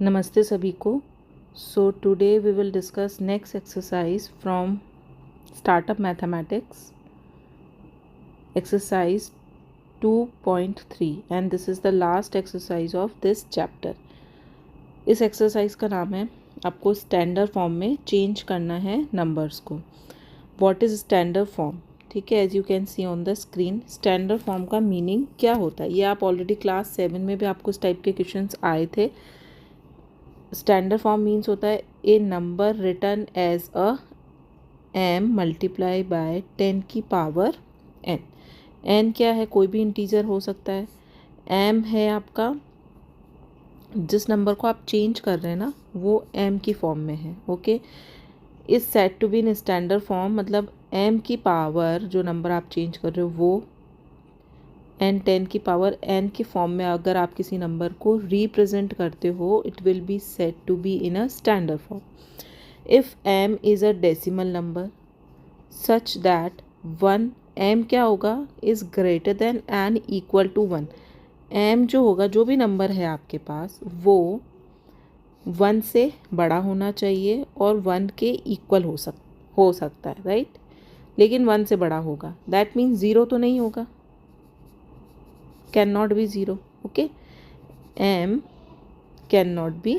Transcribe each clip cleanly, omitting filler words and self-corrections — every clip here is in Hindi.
नमस्ते सभी को। So today we will discuss next exercise from startup mathematics exercise 2.3 and this is the last exercise of this chapter. इस एक्सरसाइज का नाम है आपको स्टैंडर्ड फॉर्म में चेंज करना है नंबर्स को। What is standard form? ठीक है, as you can see on the screen standard form का मीनिंग क्या होता है ये आप ऑलरेडी क्लास 7 में भी आपको इस टाइप के क्वेश्चंस आए थे। स्टैंडर्ड फॉर्म मीन्स होता है a number written as a m multiply by 10 की पावर n। n क्या है? कोई भी इंटीजर हो सकता है। m है आपका जिस नंबर को आप चेंज कर रहे हैं ना, वो m की फॉर्म में है। Okay, is set to be in standard form, मतलब m की पावर जो नंबर आप चेंज कर रहे हो वो n 10 की पावर n की फॉर्म में अगर आप किसी नंबर को रिप्रेजेंट करते हो, it will be set to be in a standard form. If m is a decimal number such that 1 m क्या होगा? Is greater than and equal to 1। m जो होगा, जो भी नंबर है आपके पास, वो 1 से बड़ा होना चाहिए और 1 के इक्वल हो सकता है, राइट? लेकिन 1 से बड़ा होगा, दैट मीन्स 0 तो नहीं होगा, cannot be 0. Okay, m cannot be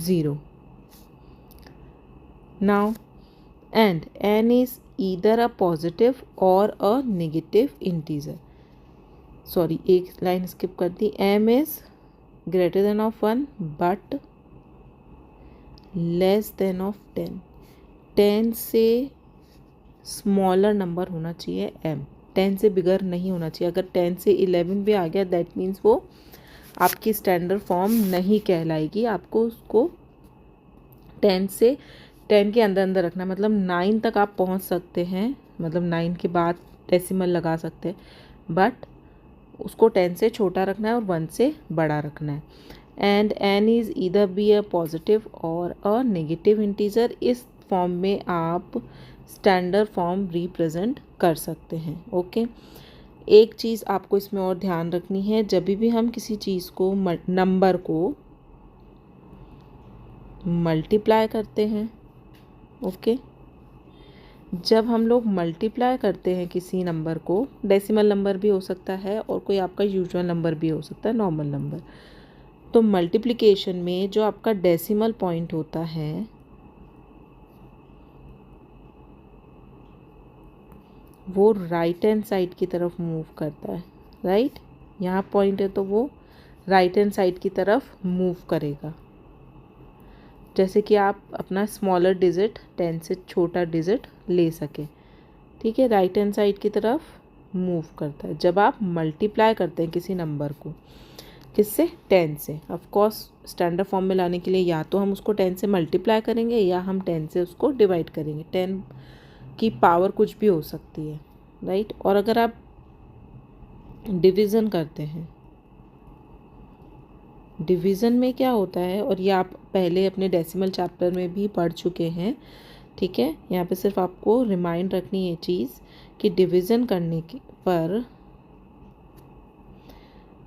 0. Now and n is either a positive or a negative integer. Sorry, एक लाइन स्किप कर दी। m is greater than of 1 but less than of 10. 10 से स्मॉलर नंबर होना चाहिए m, 10 से बिगर नहीं होना चाहिए। अगर 10 से 11 भी आ गया, दैट मीन्स वो आपकी स्टैंडर्ड फॉर्म नहीं कहलाएगी। आपको उसको 10 के अंदर अंदर रखना, मतलब 9 तक आप पहुंच सकते हैं, मतलब 9 के बाद डेसिमल लगा सकते हैं, बट उसको 10 से छोटा रखना है और 1 से बड़ा रखना है। And n is either be a positive और अ नेगेटिव इंटीजर। इस फॉर्म में आप स्टैंडर्ड फॉर्म रिप्रेजेंट कर सकते हैं। ओके, एक चीज़ आपको इसमें और ध्यान रखनी है, जब भी हम किसी चीज़ को नंबर को मल्टीप्लाई करते हैं, ओके, जब हम लोग मल्टीप्लाई करते हैं किसी नंबर को, डेसिमल नंबर भी हो सकता है और कोई आपका यूजुअल नंबर भी हो सकता है, नॉर्मल नंबर, तो मल्टीप्लिकेशन में जो आपका डेसिमल पॉइंट होता है वो राइट हैंड साइड की तरफ मूव करता है, राइट? यहाँ पॉइंट है तो वो राइट हैंड साइड की तरफ मूव करेगा। जैसे कि आप अपना स्मॉलर डिजिट 10 से छोटा डिजिट ले सके, ठीक है, राइट हैंड साइड की तरफ मूव करता है जब आप मल्टीप्लाई करते हैं किसी नंबर को। किससे? 10 से। ऑफ कोर्स स्टैंडर्ड फॉर्म में लाने के लिए या तो हम उसको 10 से मल्टीप्लाई करेंगे या हम 10 से उसको डिवाइड करेंगे। 10 की पावर कुछ भी हो सकती है, राइट? और अगर आप डिवीज़न करते हैं, डिवीज़न में क्या होता है, और ये आप पहले अपने डेसिमल चैप्टर में भी पढ़ चुके हैं, ठीक है? यहाँ पे सिर्फ आपको रिमाइंड रखनी है चीज़ कि डिवीज़न करने के पर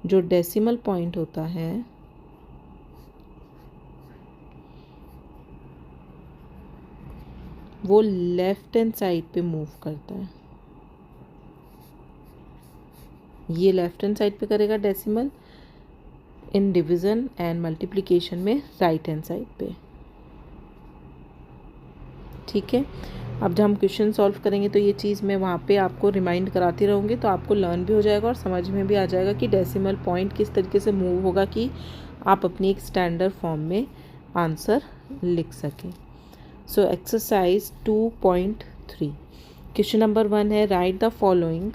जो डेसिमल पॉइंट होता है वो लेफ्ट हैंड साइड पे मूव करता है। ये लेफ्ट हैंड साइड पे करेगा decimal, in division and multiplication में राइट हैंड साइड पे, ठीक है? अब जब हम क्वेश्चन सॉल्व करेंगे तो ये चीज़ मैं वहाँ पे आपको रिमाइंड कराती रहूँगी, तो आपको लर्न भी हो जाएगा और समझ में भी आ जाएगा कि डेसिमल पॉइंट किस तरीके से मूव होगा कि आप अपनी एक स्टैंडर्ड फॉर्म में आंसर लिख सकें। सो एक्सरसाइज 2.3 क्वेश्चन नंबर 1 है, right the following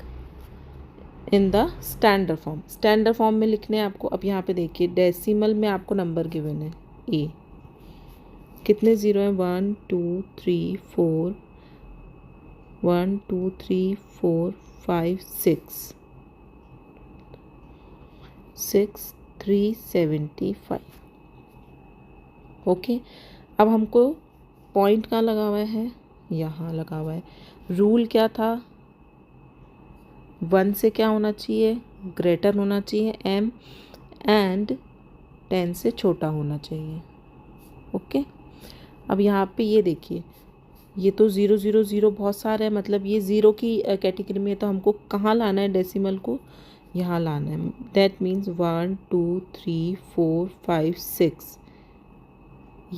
in the standard form. Standard form में लिखने हैं आपको। अब यहाँ पे देखिए डेसिमल में आपको नंबर गिवन है ए, कितने ज़ीरो हैं? 1 2 3 4, 1 2 3 4 5 6 6 375। ओके, अब हमको पॉइंट कहाँ लगा हुआ है? यहाँ लगा हुआ है। रूल क्या था? 1 से क्या होना चाहिए? ग्रेटर होना चाहिए m, एंड 10 से छोटा होना चाहिए। ओके, अब यहाँ पे ये देखिए, ये तो 0 0 0 बहुत सारा है, मतलब ये ज़ीरो की कैटेगरी में है, तो हमको कहाँ लाना है डेसिमल को, यहाँ लाना है। दैट मीन्स 1 2 3 4 5 6,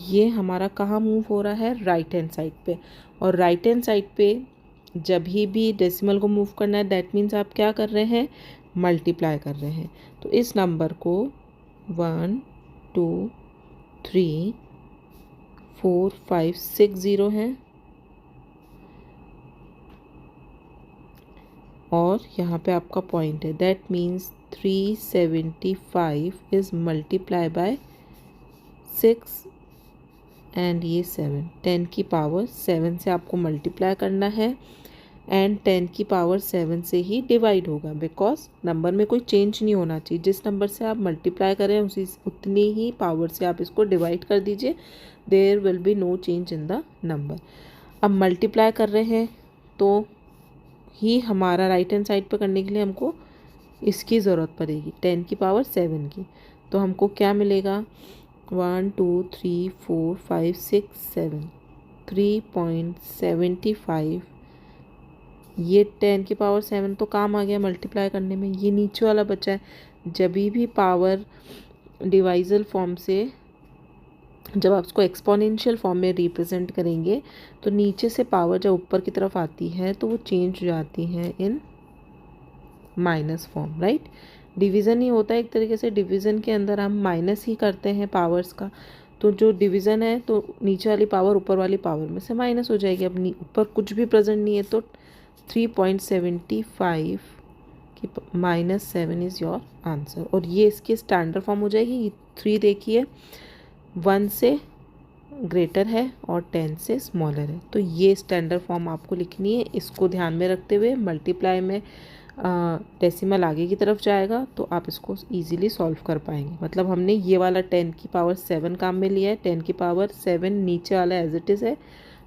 ये हमारा कहाँ मूव हो रहा है, राइट हैंड साइड पे। और राइट हैंड साइड पे जब भी डेसिमल को मूव करना है, दैट मीन्स आप क्या कर रहे हैं, मल्टीप्लाई कर रहे हैं। तो इस नंबर को 1 2 3 4 5 6 0 है, और यहाँ पे आपका पॉइंट है। That means 375 is multiply by 6 and ये 7, 10 की पावर 7 से आपको मल्टीप्लाई करना है, एंड 10 की पावर 7 से ही डिवाइड होगा, बिकॉज नंबर में कोई चेंज नहीं होना चाहिए। जिस नंबर से आप मल्टीप्लाई करें उतनी ही पावर से आप इसको डिवाइड कर दीजिए, there will be no change in the number. अब मल्टीप्लाई कर रहे हैं तो ही हमारा राइट हैंड साइड पर करने के लिए हमको इसकी ज़रूरत पड़ेगी, 10 की पावर 7 की। तो हमको क्या मिलेगा, 1 2 3 4 5 6 7, 3.75, ये 10 की पावर 7 तो काम आ गया मल्टीप्लाई करने में। ये नीचे वाला बचा है, जब भी पावर डिवाइजल फॉर्म से, जब आप उसको एक्सपोनेंशियल फॉर्म में रिप्रेजेंट करेंगे, तो नीचे से पावर जब ऊपर की तरफ आती है तो वो चेंज हो जाती है इन माइनस फॉर्म, राइट। डिवीज़न ही होता है एक तरीके से, डिवीज़न के अंदर हम माइनस ही करते हैं पावर्स का। तो जो डिवीज़न है, तो नीचे वाली पावर ऊपर वाली पावर में से माइनस हो जाएगी। अब ऊपर कुछ भी प्रेजेंट नहीं है, तो 3.75 की -7 इज़ योर आंसर। और ये इसकी स्टैंडर्ड फॉर्म हो जाएगी। ये 3 देखिए 1 से ग्रेटर है और 10 से स्मॉलर है, तो ये स्टैंडर्ड फॉर्म आपको लिखनी है। इसको ध्यान में रखते हुए मल्टीप्लाई में डेसिमल आगे की तरफ जाएगा तो आप इसको ईजिली सॉल्व कर पाएंगे। मतलब हमने ये वाला 10 की पावर 7 काम में लिया है, 10 की पावर 7 नीचे वाला एज इट इज़ है,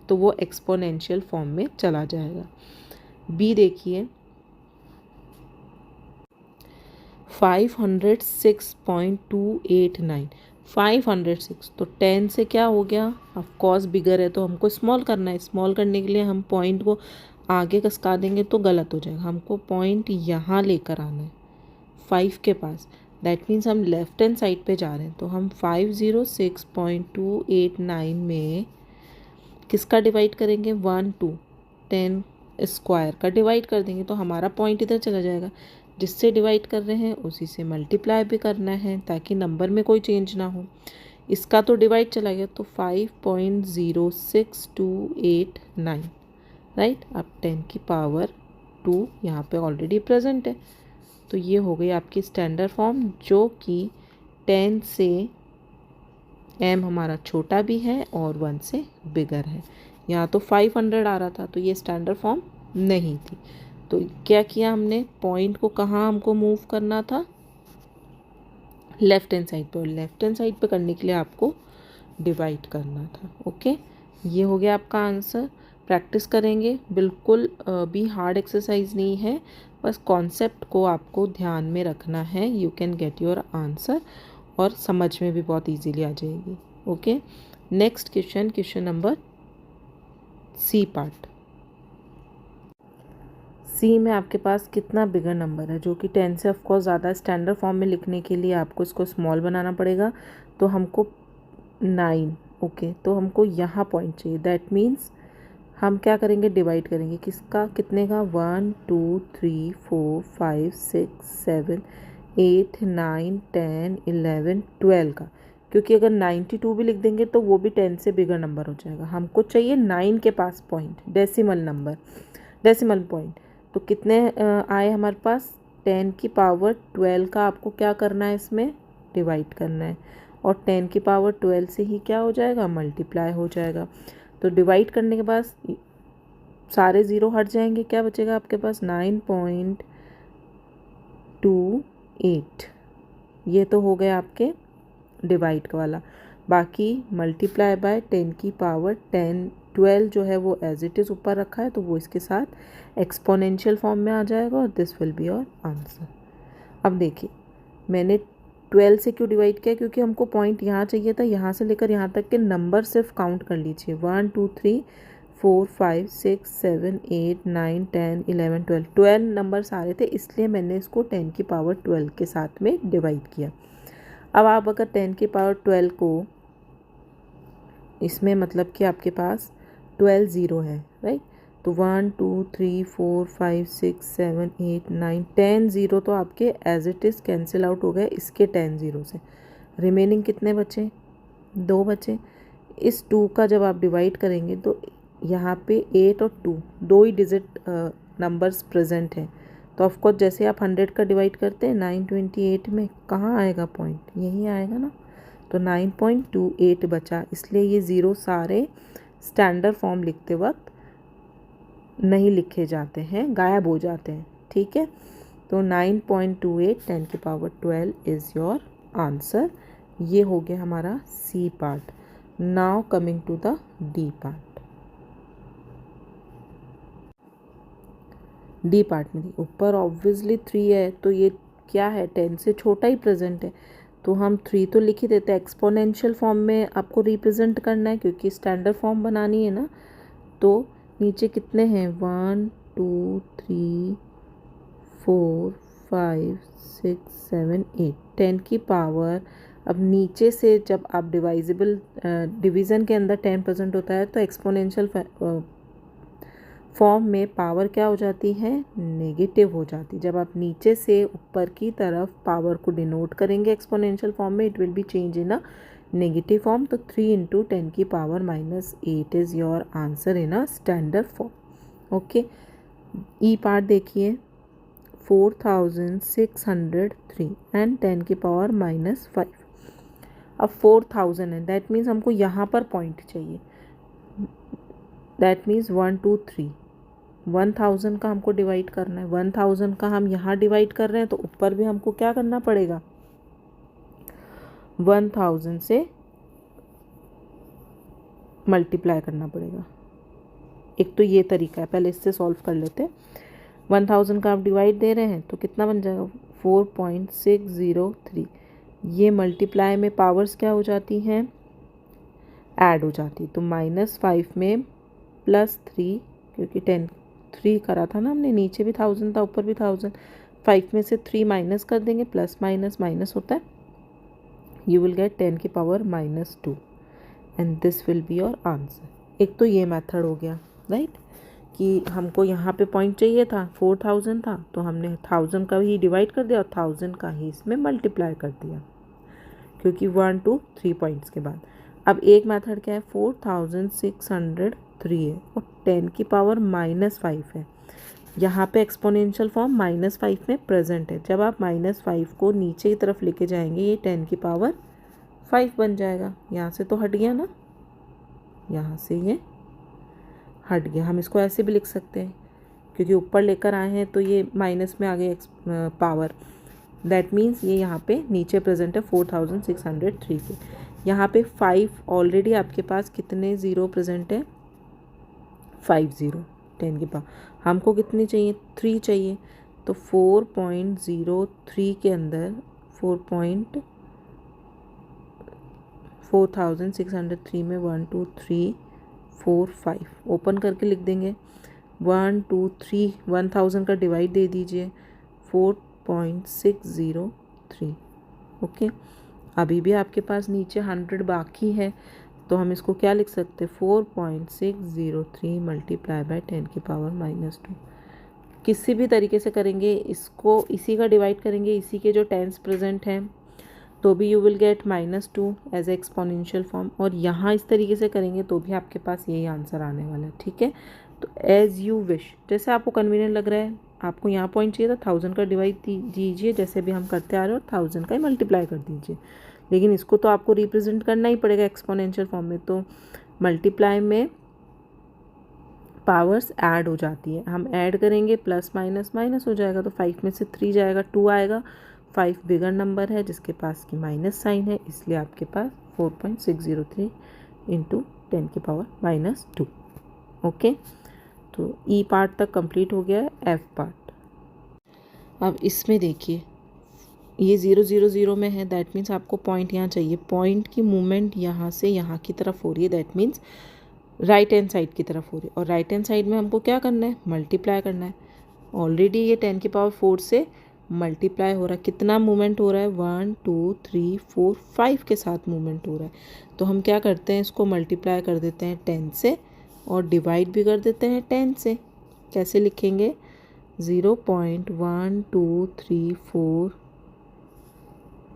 तो वो एक्सपोनेंशियल फॉर्म में चला जाएगा। बी देखिए 506.289, 506, तो 10 से क्या हो गया, ऑफ कोर्स बिगर है तो हमको स्मॉल करना है। स्मॉल करने के लिए हम पॉइंट को आगे खसका देंगे तो गलत हो जाएगा, हमको पॉइंट यहाँ लेकर आना है 5 के पास। दैट मीन्स हम लेफ्ट हैंड साइड पे जा रहे हैं, तो हम 506.289 में किसका डिवाइड करेंगे, 1 2 10 स्क्वायर का डिवाइड कर देंगे, तो हमारा पॉइंट इधर चला जाएगा। जिससे डिवाइड कर रहे हैं उसी से मल्टीप्लाई भी करना है, ताकि नंबर में कोई चेंज ना हो। इसका तो डिवाइड चला गया, तो 5.06289, राइट। अब 10 की पावर 2 यहाँ पे ऑलरेडी प्रेजेंट है, तो ये हो गई आपकी स्टैंडर्ड फॉर्म, जो कि 10 से m हमारा छोटा भी है और 1 से बिगर है। यहाँ तो 500 आ रहा था, तो ये स्टैंडर्ड फॉर्म नहीं थी। तो क्या किया हमने, पॉइंट को कहाँ हमको मूव करना था, लेफ्ट हैंड साइड पे, और लेफ्ट हैंड साइड पे करने के लिए आपको डिवाइड करना था। ओके, ये हो गया आपका आंसर। प्रैक्टिस करेंगे, बिल्कुल भी हार्ड एक्सरसाइज नहीं है, बस कॉन्सेप्ट को आपको ध्यान में रखना है, you can get your answer, और समझ में भी बहुत इजीली आ जाएगी। Okay, next question, question number C part. C में आपके पास कितना बिगर नंबर है, जो कि 10 से ऑफकोर्स ज़्यादा। स्टैंडर्ड फॉर्म में लिखने के लिए आपको इसको स्मॉल बनाना पड़ेगा, तो हमको 9, ओके, तो हमको यहाँ पॉइंट चाहिए। दैट मीन्स हम क्या करेंगे, डिवाइड करेंगे किसका, कितने का, 1 2 3 4 5 6 7 8 9 10 11 12 का, क्योंकि अगर 92 भी लिख देंगे तो वो भी 10 से बिगर नंबर हो जाएगा। हमको चाहिए 9 के पास point, decimal number, decimal point. तो कितने आए हमारे पास, 10 की पावर 12 का आपको क्या करना है, इसमें डिवाइड करना है, और 10 की पावर 12 से ही क्या हो जाएगा, मल्टीप्लाई हो जाएगा। तो डिवाइड करने के बाद सारे ज़ीरो हट जाएंगे, क्या बचेगा आपके पास, 9.28, ये तो हो गया आपके डिवाइड वाला। बाकी मल्टीप्लाई बाय 10 की पावर 12 जो है वो एज इट इज़ ऊपर रखा है, तो वो इसके साथ एक्सपोनेंशियल फॉर्म में आ जाएगा, और this will be your answer. अब देखिए, मैंने 12 से क्यों डिवाइड किया, क्योंकि हमको पॉइंट यहाँ चाहिए था, यहाँ से लेकर यहाँ तक के नंबर सिर्फ काउंट कर लीजिए, 1 2 3 4 5 6 7 8 9 10 11 12, 12 नंबर सारे थे, इसलिए मैंने इसको 10 की पावर 12 के साथ में डिवाइड किया। अब आप अगर 10 की पावर 12 को इसमें मतलब कि आपके पास 12 ज़ीरो है, राइट, तो 1 2 3 4 5 6 7 8 9 10 ज़ीरो तो आपके as it is cancel out हो गए इसके 10 ज़ीरो से। रिमेनिंग कितने बचे, 2 बचे। इस 2 का जब आप डिवाइड करेंगे तो यहाँ पे 8 और 2 दो ही डिजिट नंबर्स प्रेजेंट हैं, तो ऑफकोर्स जैसे आप 100 का डिवाइड करते हैं 928 में कहाँ आएगा पॉइंट, यही आएगा ना, तो 9.28 बचा, इसलिए ये ज़ीरो सारे स्टैंडर्ड फॉर्म लिखते वक्त नहीं लिखे जाते हैं, गायब हो जाते हैं, ठीक है। तो 9.28 10 की पावर 12 इज़ योर आंसर। ये हो गया हमारा C part. Now coming to the D part. D part में ऊपर ऑब्वियसली 3 है, तो ये क्या है, 10 से छोटा ही प्रेजेंट है, तो हम 3 तो लिख ही देते हैं। एक्सपोनेंशियल फॉर्म में आपको रिप्रेजेंट करना है क्योंकि स्टैंडर्ड फॉर्म बनानी है ना, तो नीचे कितने हैं, 1 2 3 4 5 6 7 8, 10 की पावर। अब नीचे से जब आप डिवीज़न के अंदर 10% होता है तो एक्सपोनेंशियल फॉर्म में पावर क्या हो जाती है, नेगेटिव हो जाती है। जब आप नीचे से ऊपर की तरफ पावर को डिनोट करेंगे एक्सपोनेंशियल फॉर्म में, it will B change in a negative form. तो 3 इंटू 10 की power -8 is your answer in a standard form. Okay, E part देखिए, 4603 एंड 10 की पावर -5। अब 4000 है, दैट मीन्स हमको यहाँ पर पॉइंट चाहिए, दैट मीन्स 1 2 3 1000 का हमको डिवाइड करना है। 1000 का हम यहाँ डिवाइड कर रहे हैं तो ऊपर भी हमको क्या करना पड़ेगा, 1000 से मल्टीप्लाई करना पड़ेगा। एक तो ये तरीका है, पहले इससे सॉल्व कर लेते हैं। 1000 का आप डिवाइड दे रहे हैं तो कितना बन जाएगा, 4.603। ये मल्टीप्लाई में पावर्स क्या हो जाती हैं, ऐड हो जाती, तो -5 में +3, क्योंकि 3 करा था ना हमने, नीचे भी 1000 था ऊपर भी 1000, 5 में से 3 माइनस कर देंगे, प्लस माइनस माइनस होता है, यू विल गेट 10 की power -2 and this will be your answer. एक तो ये मेथड हो गया, राइट, कि हमको यहाँ पे पॉइंट चाहिए था, 4000 था तो हमने 1000 का ही डिवाइड कर दिया और 1000 का ही इसमें मल्टीप्लाई कर दिया, क्योंकि 1 2 3 पॉइंट्स के बाद। अब एक मेथड क्या है, 4603 है और 10 की पावर -5 है। यहाँ पे एक्सपोनेंशियल फॉर्म -5 में प्रेजेंट है। जब आप -5 को नीचे की तरफ लेके जाएंगे ये 10 की पावर 5 बन जाएगा। यहाँ से तो हट गया ना, यहाँ से ये हट गया। हम इसको ऐसे भी लिख सकते हैं क्योंकि ऊपर लेकर आए हैं तो ये माइनस में आ गई पावर, दैट मीन्स ये यहाँ पे नीचे प्रेजेंट है 4603 के। यहाँ पे 5 ऑलरेडी आपके पास कितने ज़ीरो प्रेजेंट है, 5 ज़ीरो। 10 की पावर हमको कितनी चाहिए, 3 चाहिए, तो 4.03 के अंदर 4603 में 1 2 3 4 5 ओपन करके लिख देंगे। 1 2 3 1000 का डिवाइड दे दीजिए, 4.603। ओके, अभी भी आपके पास नीचे 100 बाकी है, तो हम इसको क्या लिख सकते हैं, 4.603 मल्टीप्लाई बाय 10 की पावर -2। किसी भी तरीके से करेंगे इसको, इसी का डिवाइड करेंगे, इसी के जो टेंस प्रेजेंट हैं तो भी you will get -2 as a exponential form, और यहाँ इस तरीके से करेंगे तो भी आपके पास यही आंसर आने वाला है, ठीक है। तो एज़ यू विश, जैसे आपको कन्वीनियंट लग रहा है, आपको यहाँ पॉइंट चाहिए था, 1000 का डिवाइड दीजिए जैसे भी हम करते आ रहे हो, 1000 का ही मल्टीप्लाई कर दीजिए। लेकिन इसको तो आपको रिप्रेजेंट करना ही पड़ेगा एक्सपोनेंशियल फॉर्म में, तो मल्टीप्लाई में पावर्स ऐड हो जाती है, हम ऐड करेंगे, प्लस माइनस माइनस हो जाएगा, तो 5 में से 3 जाएगा, 2 आएगा। 5 बिगर नंबर है जिसके पास की माइनस साइन है, इसलिए आपके पास 4.603 इंटू 10 की पावर -2। ओके, तो ई पार्ट तक कंप्लीट हो गया है। एफ पार्ट, अब इसमें देखिए ये 0 0 0 में है, दैट मीन्स आपको पॉइंट यहाँ चाहिए। पॉइंट की मूवमेंट यहाँ से यहाँ की तरफ हो रही है, that means right hand side की तरफ हो रही है। और राइट हैंड साइड में हमको क्या करना है, मल्टीप्लाई करना है। ऑलरेडी ये 10 की पावर 4 से मल्टीप्लाई हो रहा है। कितना मूवमेंट हो रहा है, 1 2 3 4 5 के साथ मूवमेंट हो रहा है। तो हम क्या करते हैं, इसको मल्टीप्लाई कर देते हैं 10 से और डिवाइड भी कर देते हैं 10 से। कैसे लिखेंगे, 0.1234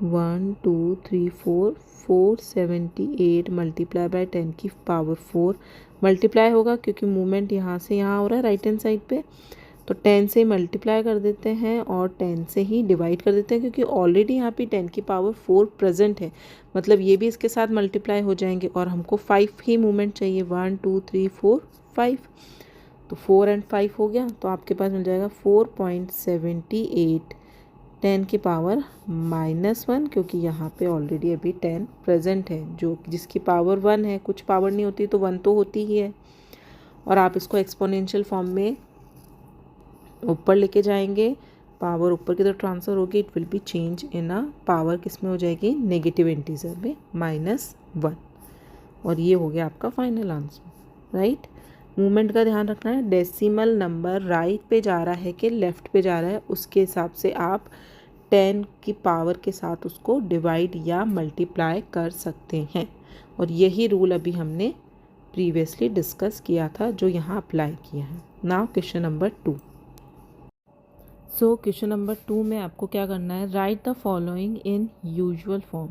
1 2 3 4 478 मल्टीप्लाई बाय 10 की पावर 4 मल्टीप्लाई होगा क्योंकि मूवमेंट यहाँ से यहाँ हो रहा है राइट हैंड साइड पे। तो 10 से मल्टीप्लाई कर देते हैं और 10 से ही डिवाइड कर देते हैं क्योंकि ऑलरेडी यहाँ पे 10 की पावर 4 प्रेजेंट है, मतलब ये भी इसके साथ मल्टीप्लाई हो जाएंगे और हमको 5 ही मूवमेंट चाहिए, 1 2 3 4 5। तो 4 और 5 हो गया, तो आपके पास मिल जाएगा 4.78 10 की पावर -1, क्योंकि यहाँ पे ऑलरेडी अभी 10 प्रेजेंट है, जो जिसकी पावर 1 है। कुछ पावर नहीं होती तो 1 तो होती ही है। और आप इसको एक्सपोनेंशियल फॉर्म में ऊपर लेके जाएंगे, पावर ऊपर की तरफ ट्रांसफ़र होगी, it will B change in a power, किस में हो जाएगी, नेगेटिव इंटीजर में, -1। और ये हो गया आपका फाइनल आंसर, राइट। मूवमेंट का ध्यान रखना है, डेसिमल नंबर राइट पे जा रहा है कि लेफ़्ट पे जा रहा है, उसके हिसाब से आप 10 की पावर के साथ उसको डिवाइड या मल्टीप्लाई कर सकते हैं। और यही रूल अभी हमने प्रीवियसली डिस्कस किया था, जो यहाँ अप्लाई किया है। Now question number 2। So question number 2 में आपको क्या करना है, right the following in usual form.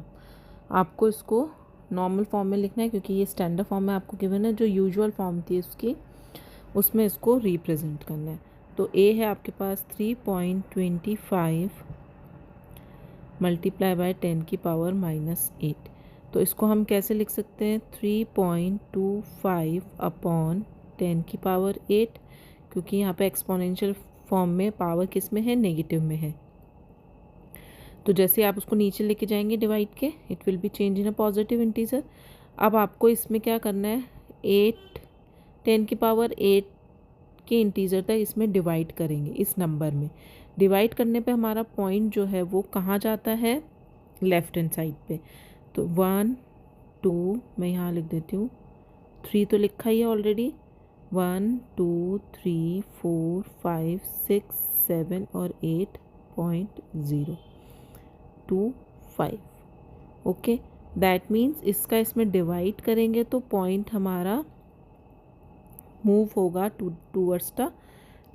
आपको इसको नॉर्मल फॉर्म में लिखना है क्योंकि ये स्टैंडर्ड फॉर्म में आपको गिवन है। जो यूजुअल फॉर्म थी उसकी, उसमें इसको रिप्रेजेंट करना है। तो ए है आपके पास 3.25 मल्टीप्लाई बाय 10 की पावर -8। तो इसको हम कैसे लिख सकते हैं, 3.25 अपॉन 10 की पावर 8, क्योंकि यहाँ पे एक्सपोनेंशियल फॉर्म में पावर किस में है, नेगेटिव में है। तो जैसे आप उसको नीचे लेके जाएंगे डिवाइड के, it will B change in a positive integer. अब आपको इसमें क्या करना है, 10 की पावर 8 के इंटीजर तक इसमें डिवाइड करेंगे। इस नंबर में डिवाइड करने पे हमारा पॉइंट जो है वो कहाँ जाता है, लेफ्ट हैंड साइड पे। तो 1 2 मैं यहाँ लिख देती हूँ, 3 तो लिखा ही है ऑलरेडी, 1 2 3 4 5 6 7 और 8.025। ओके, दैट मीन्स इसका इसमें डिवाइड करेंगे तो पॉइंट हमारा मूव होगा towards the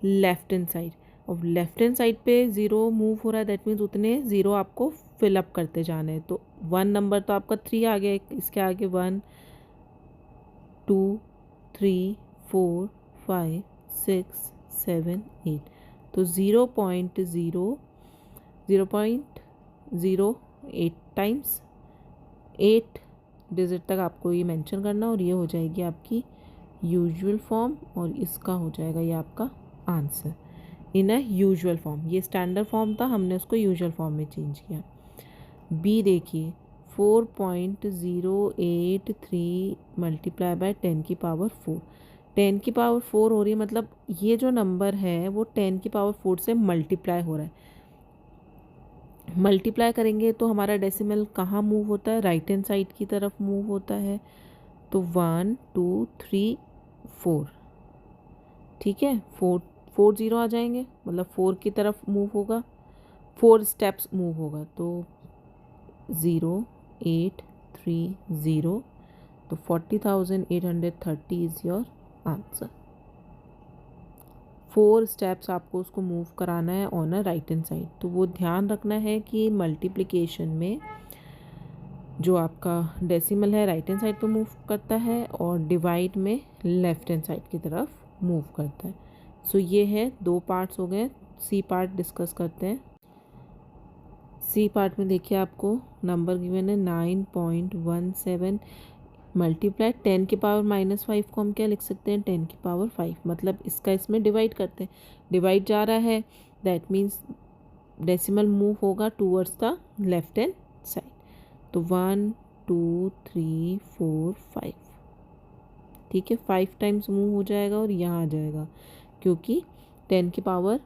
left hand side. और लेफ्ट हैंड साइड पे 0 मूव हो रहा है, दैट मीन्स उतने 0 आपको फिलअप करते जाने हैं। तो 1 नंबर तो आपका 3 आ गया, इसके आगे 1 2 3 4 5 6 7 8। तो 0.08 टाइम्स 8 डिजिट तक आपको ये मेंशन करना, और ये हो जाएगी आपकी यूजुअल फॉर्म, और इसका हो जाएगा ये आपका answer in a usual form. ये स्टैंडर्ड फॉर्म था, हमने उसको यूजुअल फॉर्म में चेंज किया। बी देखिए, 4.083 मल्टीप्लाई बाय 10 की पावर 4। 10 की पावर 4 हो रही है, मतलब ये जो नंबर है वो 10 की पावर 4 से मल्टीप्लाई हो रहा है। मल्टीप्लाई करेंगे तो हमारा डेसिमल कहाँ मूव होता है, राइट हैंड साइड की तरफ मूव होता है। तो 1 2 3 4, ठीक है, 4 0 आ जाएंगे, मतलब 4 की तरफ मूव होगा, 4 स्टेप्स मूव होगा। तो 0 8 3 0, तो 40,830 इज़ योर आंसर। 4 स्टेप्स आपको उसको मूव कराना है on a right hand side. तो वो ध्यान रखना है कि मल्टीप्लिकेशन में जो आपका डेसिमल है राइट हैंड साइड पे मूव करता है और डिवाइड में लेफ्ट हैंड साइड की तरफ मूव करता है। सो ये है, 2 पार्ट्स हो गए। सी पार्ट डिस्कस करते हैं। सी पार्ट में देखिए आपको नंबर गिवन है 9.17 मल्टीप्लाई 10 की पावर -5 को हम क्या लिख सकते हैं, 10 की पावर 5, मतलब इसका इसमें डिवाइड करते हैं। डिवाइड जा रहा है, दैट मीन्स डेसिमल मूव होगा towards the left hand side. तो 1 2 3 4 5, ठीक है, 5 टाइम्स मूव हो जाएगा और यहाँ आ जाएगा, क्योंकि 10 की पावर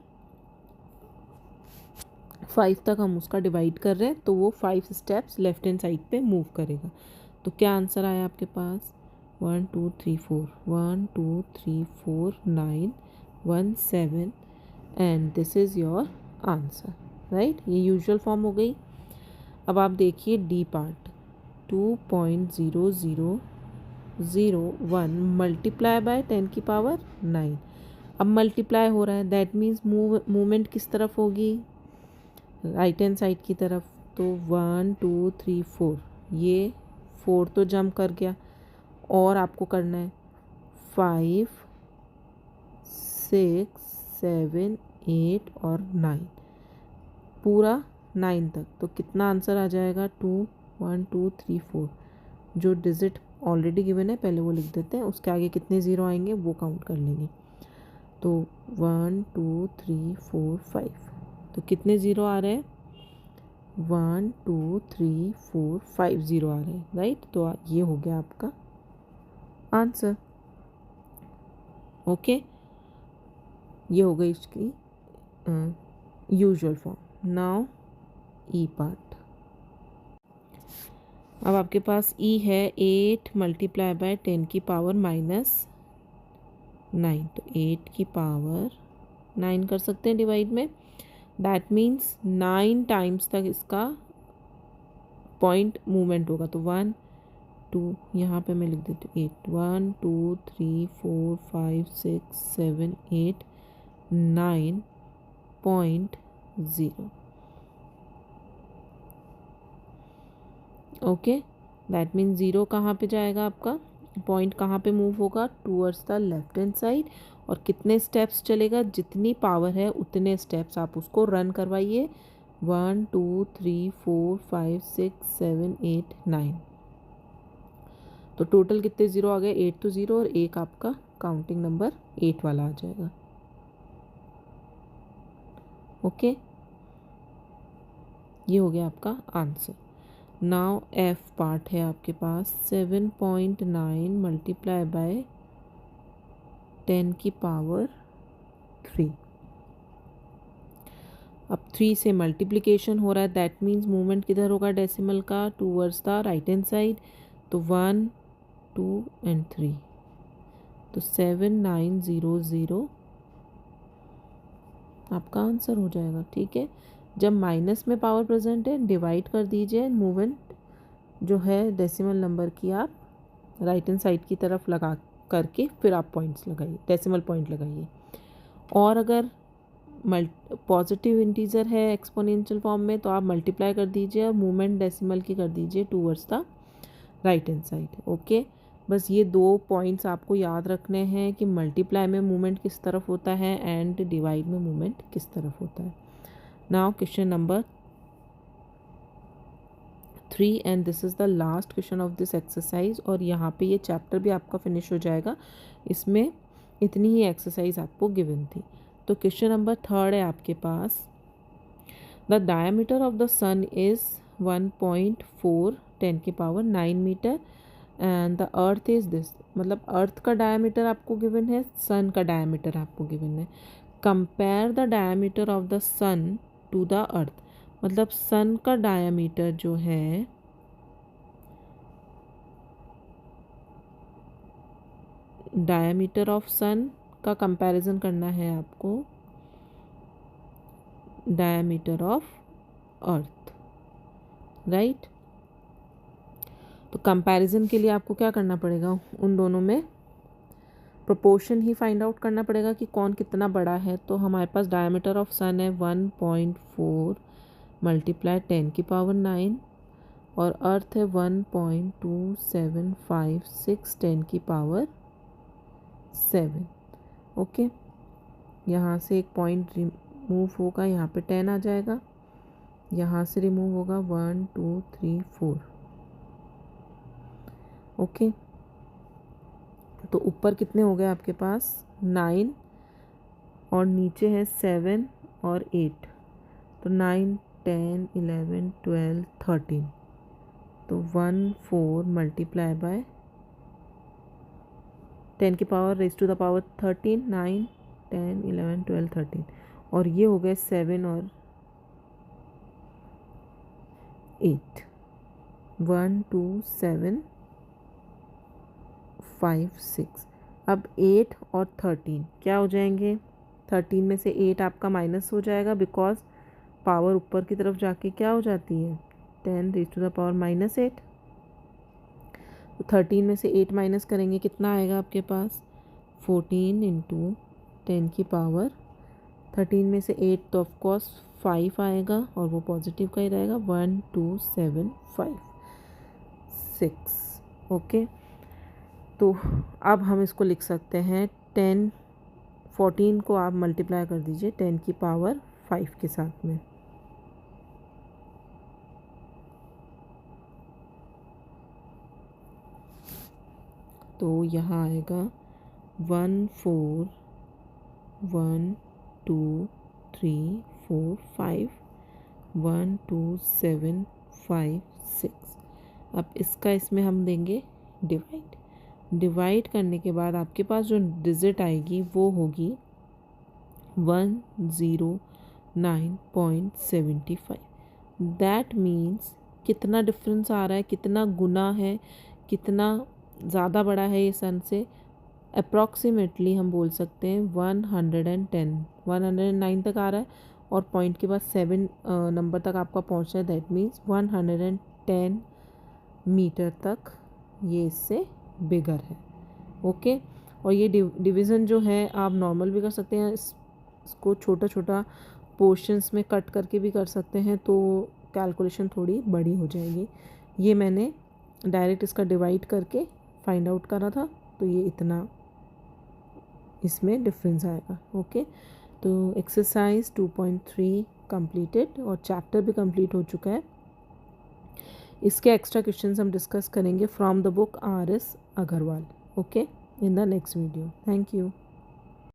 5 तक हम उसका डिवाइड कर रहे हैं तो वो 5 स्टेप्स लेफ्ट हैंड साइड पे मूव करेगा। तो क्या आंसर आया आपके पास? 1 2 3 4 1 2 3 4 9 1 7 and this is your answer, right. ये यूजुअल फॉर्म हो गई। अब आप देखिए डी पार्ट, 2.0001 मल्टीप्लाई बाय 10 की पावर 9। अब मल्टीप्लाई हो रहा है, दैट मीन्स मूवमेंट किस तरफ होगी? राइट हैंड साइड की तरफ। तो 1 2 3 4, ये 4 तो जंप कर गया और आपको करना है 5 6 7 8 और 9, पूरा 9 तक। तो कितना आंसर आ जाएगा? 2 1 2 3 4। जो डिजिट ऑलरेडी गिवन है पहले वो लिख देते हैं, उसके आगे कितने ज़ीरो आएंगे वो काउंट कर लेंगे। तो 1 2 3 4 5, तो कितने ज़ीरो आ रहे हैं? 1 2 3 4 5 ज़ीरो आ रहे हैं, राइट। तो ये हो गया आपका आंसर। ओके, ये हो गई इसकी यूजुअल फॉर्म। नाउ ई पार्ट। अब आपके पास ई है 8 मल्टीप्लाई बाय 10 की पावर -9। तो 8 की पावर 9 कर सकते हैं डिवाइड में। दैट मीन्स 9 टाइम्स तक इसका पॉइंट मूवमेंट होगा। तो 1 2, यहाँ पे मैं लिख देती हूँ 8, 1 2 3 4 5 6 7 8 9.0। ओके, दैट मीन्स ज़ीरो कहाँ पे जाएगा आपका? पॉइंट कहाँ पे मूव होगा? Towards the left hand side. और कितने स्टेप्स चलेगा? जितनी पावर है उतने स्टेप्स आप उसको रन करवाइए। 1 2 3 4 5 6 7 8 9। तो टोटल कितने ज़ीरो आ गए? 8 तो ज़ीरो और एक आपका काउंटिंग नंबर 8 वाला आ जाएगा। ओके, ये हो गया आपका आंसर। नाउ एफ पार्ट है आपके पास, 7.9 मल्टीप्लाई बाय 10 की पावर 3। अब 3 से मल्टीप्लिकेशन हो रहा है, दैट मीन्स मूवमेंट किधर होगा डेसिमल का? Towards the right hand side. तो 1 2 एंड 3, तो 7900 आपका आंसर हो जाएगा। ठीक है, जब माइनस में पावर प्रेजेंट है डिवाइड कर दीजिए, मूवमेंट जो है डेसिमल नंबर की आप राइट हैंड साइड की तरफ लगा करके फिर आप पॉइंट्स लगाइए, डेसिमल पॉइंट लगाइए। और अगर पॉजिटिव इंटीजर है एक्सपोनेंशियल फॉर्म में तो आप मल्टीप्लाई कर दीजिए और मूवमेंट डेसिमल की कर दीजिए towards the right hand side. Okay, बस ये 2 पॉइंट्स आपको याद रखने हैं कि मल्टीप्लाई में मूवमेंट किस तरफ होता है एंड डिवाइड में मूवमेंट किस तरफ होता है। Now question number 3 and this is the last question of this exercise. और यहाँ पे ये चैप्टर भी आपका फिनिश हो जाएगा। इसमें इतनी ही एक्सरसाइज आपको गिवन थी। तो क्वेश्चन नंबर 3 है आपके पास, the diameter of the sun is 1.4 10 की power 9 metre and the earth is this. मतलब अर्थ का डायमीटर आपको गिवन है, सन का डायमीटर आपको गिवन है। Compare the diameter of the sun to the earth. मतलब सन का डायमीटर जो है डायमीटर ऑफ सन का कंपैरिजन करना है आपको डायमीटर ऑफ अर्थ, राइट। तो कंपैरिजन के लिए आपको क्या करना पड़ेगा? उन दोनों में प्रोपोर्शन ही फाइंड आउट करना पड़ेगा कि कौन कितना बड़ा है। तो हमारे पास डायमीटर ऑफ सन है 1.4 मल्टीप्लाई 10 की पावर 9 और अर्थ है 1.2756 10 की पावर 7। ओके, यहाँ से एक पॉइंट रिमूव होगा, यहाँ पे 10 आ जाएगा, यहाँ से रिमूव होगा 1 2 3 4। ओके, तो ऊपर कितने हो गए आपके पास? 9 और नीचे है 7 और 8। तो 9 10 11 12 13। तो 1 4 मल्टीप्लाई बाय 10 की power raise to the power 13, 9 10 11 12 13 और ये हो गए 7 और 8, 1 2 7 5 6। अब 8 और 13 क्या हो जाएंगे? 13 में से 8 आपका माइनस हो जाएगा बिकॉज पावर ऊपर की तरफ जाके क्या हो जाती है? 10 रेज़ टू द पावर -8। तो 13 में से 8 माइनस करेंगे, कितना आएगा आपके पास? 14 इंटू 10 की पावर 13 में से 8 तो ऑफकोर्स 5 आएगा और वो पॉजिटिव का ही रहेगा। 1 2 7 5 6। ओके, तो अब हम इसको लिख सकते हैं 14 को आप मल्टीप्लाई कर दीजिए 10 की पावर 5 के साथ में। तो यहाँ आएगा 1 4 1 2 3 4 5 1 2 7 5 6। अब इसका इसमें हम देंगे डिवाइड करने के बाद आपके पास जो डिजिट आएगी वो होगी 109.75। दैट मीन्स कितना डिफरेंस आ रहा है, कितना गुना है, कितना ज़्यादा बड़ा है ये सन से? अप्रॉक्सीमेटली हम बोल सकते हैं 110। 109 तक आ रहा है और पॉइंट के बाद 7 नंबर तक आपका पहुंचा है। दैट मीन्स 110 मीटर तक ये इससे बिगर है। ओके, और ये डिवीज़न जो है आप नॉर्मल भी कर सकते हैं, इसको छोटा छोटा पोर्शंस में कट करके भी कर सकते हैं, तो कैलकुलेशन थोड़ी बड़ी हो जाएगी। ये मैंने डायरेक्ट इसका डिवाइड करके फाइंड आउट करा था, तो ये इतना इसमें डिफरेंस आएगा। ओके, तो एक्सरसाइज 2.3 कंप्लीटेड और चैप्टर भी कंप्लीट हो चुका है। इसके एक्स्ट्रा क्वेश्चंस हम डिस्कस करेंगे from the book RS Agarwal. Okay, in the next video. Thank you.